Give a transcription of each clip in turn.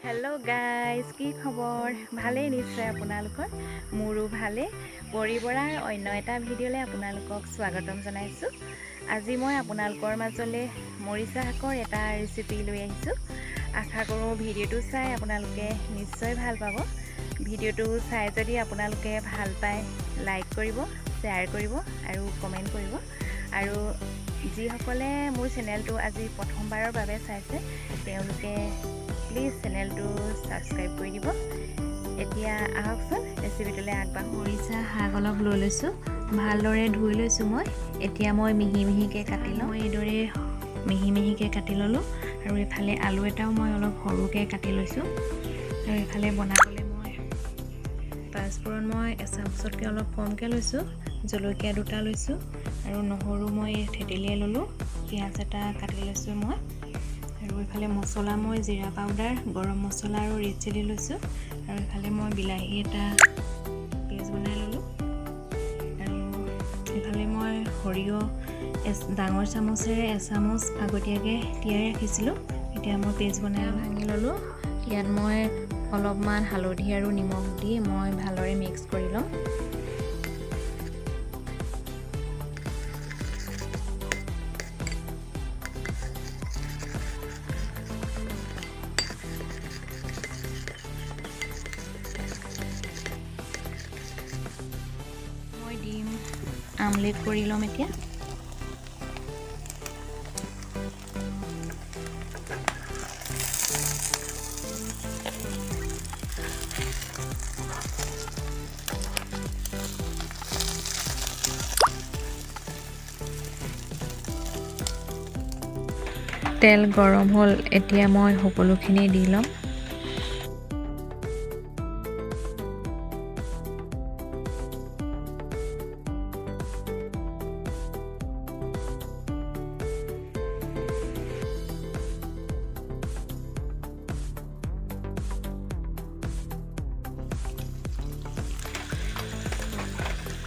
Hello guys की खबर भाले निश्चय आपनालोकर मोरो भाले परिबरार अन्य एटा भिडिओले आपनालोকক स्वागतम जनाइछु। আজি মই आपनालोকৰ মাজলে মৰিছা শাকৰ এটা ৰেচিপি লৈ আহিছো। আশা কৰোঁ ভিডিঅ'টো চাই আপোনালোকে নিশ্চয় ভাল পাব। ভিডিঅ'টো চাই যদি আপোনালোকে ভাল পায় লাইক কৰিব, শ্বেয়াৰ কৰিব আৰু কমেণ্ট কৰিব। আৰু যিসকলে মোৰ চেনেলটো আজি প্ৰথমবাৰৰ বাবে চাইছে তেওঁলোকে প্লিজ চেনেলটো সাবস্ক্ৰাইব কৰি দিব। এতিয়া আহকচোন ৰেচিপিটোলৈ আগবাঢ়ো। মৰিছা শাক অলপ লৈ লৈছোঁ, ভালদৰে ধুই লৈছোঁ মই। এতিয়া মই মিহি মিহিকৈ কাটি লওঁ। মই এইদৰে মিহি মিহিকৈ কাটি ল'লোঁ আৰু এইফালে আলু এটাও মই অলপ সৰুকৈ কাটি লৈছোঁ। আৰু এইফালে বনাবলৈ মই পাঁচফোৰণ মই এচামুচতকৈ অলপ কমকৈ লৈছোঁ, জলকীয়া দুটা লৈছোঁ আৰু নহৰু মই থেতেলিয়াই ল'লোঁ, পিঁয়াজ এটা কাটি লৈছোঁ মই। আৰু এইফালে মছলা মই জিৰা পাউডাৰ, গৰম মছলা আৰু ৰেড চিলি লৈছোঁ। আৰু এইফালে মই বিলাহী এটা পেষ্ট বনাই ল'লোঁ। আৰু এইফালে মই সৰিয়হ ডাঙৰ চামুচেৰে এচামুচ আগতীয়াকৈ তিয়াই ৰাখিছিলোঁ। এতিয়া মই পেষ্ট বনাই ভাঙি ল'লোঁ। ইয়াত মই অলপমান হালধি আৰু নিমখ দি মই ভালদৰে মিক্স কৰি ল'ম। ডিম আমলেট কৰি ল'ম এতিয়া। তেল গৰম হ'ল, এতিয়া মই সকলোখিনি দি ল'ম।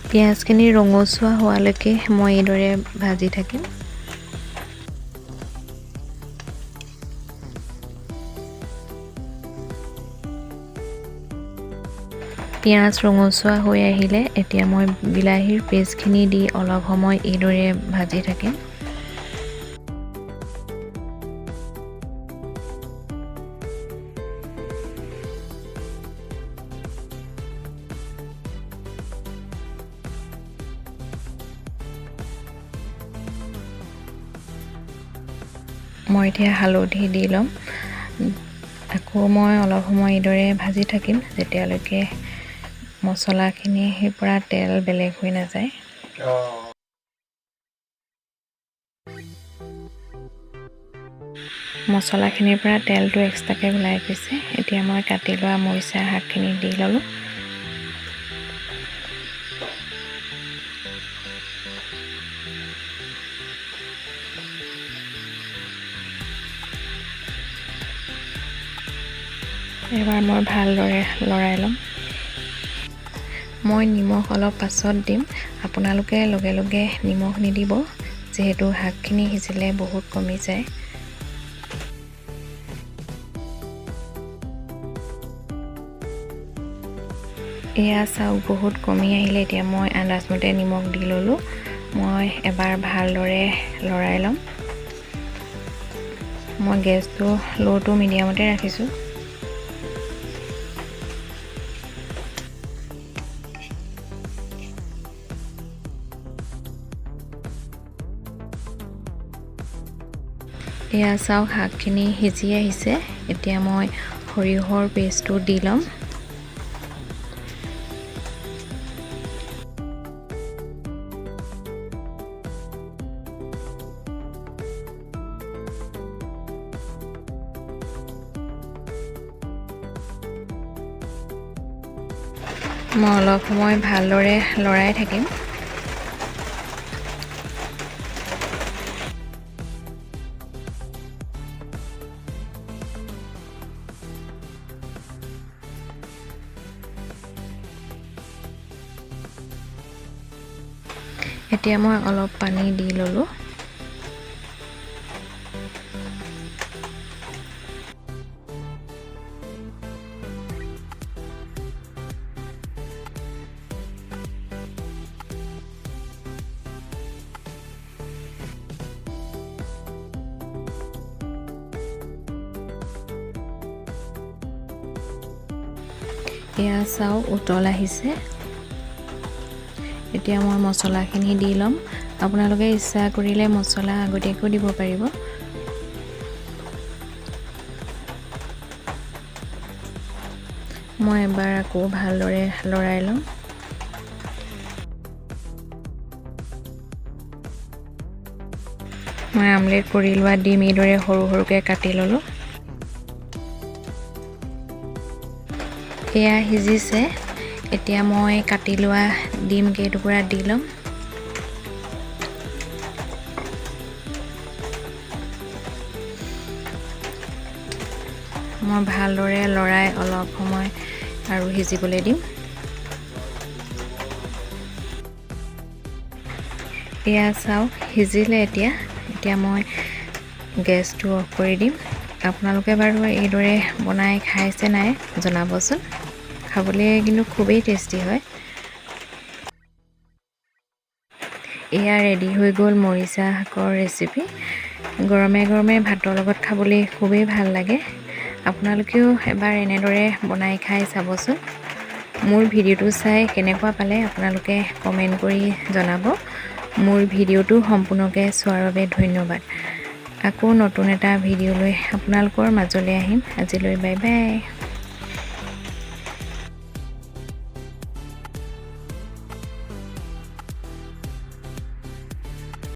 পিঁয়াজখিনি ৰঙচুৱা হোৱালৈকে মই এইদৰে ভাজি থাকিম। পিঁয়াজ ৰঙচুৱা হৈ আহিলে এতিয়া মই বিলাহীৰ পেষ্টখিনি দি অলপ সময় এইদৰে ভাজি থাকিম। মই এতিয়া হালধি দি ল'ম। আকৌ মই অলপ সময় এইদৰে ভাজি থাকিম যেতিয়ালৈকে মছলাখিনিৰ পৰা তেল বেলেগ হৈ নাযায়। মছলাখিনিৰ পৰা তেলটো এক্সট্ৰাকৈ ওলাই গৈছে। এতিয়া মই কাটি লোৱা মৰিচা শাকখিনি দি ল'লোঁ। এবাৰ মই ভালদৰে লৰাই ল'ম। মই নিমখ অলপ পাছত দিম, আপোনালোকে লগে লগে নিমখ নিদিব যিহেতু শাকখিনি সিজিলে বহুত কমি যায়। এয়া চাওক বহুত কমি আহিলে। এতিয়া মই আন্দাজমতে নিমখ দি ল'লোঁ। মই এবাৰ ভালদৰে লৰাই ল'ম। মই গেছটো ল' টু মিডিয়ামতে ৰাখিছোঁ। এয়া চাওক শাকখিনি সিজি আহিছে। এতিয়া মই সৰিয়হৰ পেষ্টটো দি ল'ম। মই অলপ সময় ভালদৰে লৰাই থাকিম। এতিয়া মই অলপ পানী দি ল'লোঁ। এয়া চাওক উতল আহিছে। এতিয়া মই মছলাখিনি দি ল'ম। আপোনালোকে ইচ্ছা কৰিলে মছলা আগতীয়াকৈ দিব পাৰিব। মই এবাৰ আকৌ ভালদৰে লৰাই ল'ম। মই আমলেট কৰি লোৱা ডিম এইদৰে সৰু সৰুকৈ কাটি ল'লোঁ। এয়া সিজিছে। এতিয়া মই কাটি লোৱা ডিম কেইটুকুৰা দি ল'ম। মই ভালদৰে লৰাই অলপ সময় আৰু সিজিবলৈ দিম। এয়া চাওক সিজিলে। এতিয়া মই গেছটো অফ কৰি দিম। আপোনালোকে বাৰু এইদৰে বনাই খাইছে নাই জনাবচোন। খাবলৈ কিন্তু খুবেই টেষ্টি হয়। এয়া ৰেডি হৈ গ'ল মৰিচা শাকৰ ৰেচিপি। গৰমে গৰমে ভাতৰ লগত খাবলৈ খুবেই ভাল লাগে। আপোনালোকেও এবাৰ এনেদৰে বনাই খাই চাবচোন। মোৰ ভিডিঅ'টো চাই কেনেকুৱা পালে আপোনালোকে কমেণ্ট কৰি জনাব। মোৰ ভিডিঅ'টো সম্পূৰ্ণকৈ চোৱাৰ বাবে ধন্যবাদ। আকৌ নতুন এটা ভিডিঅ' লৈ আপোনালোকৰ মাজলৈ আহিম। আজিলৈ বাই বাই।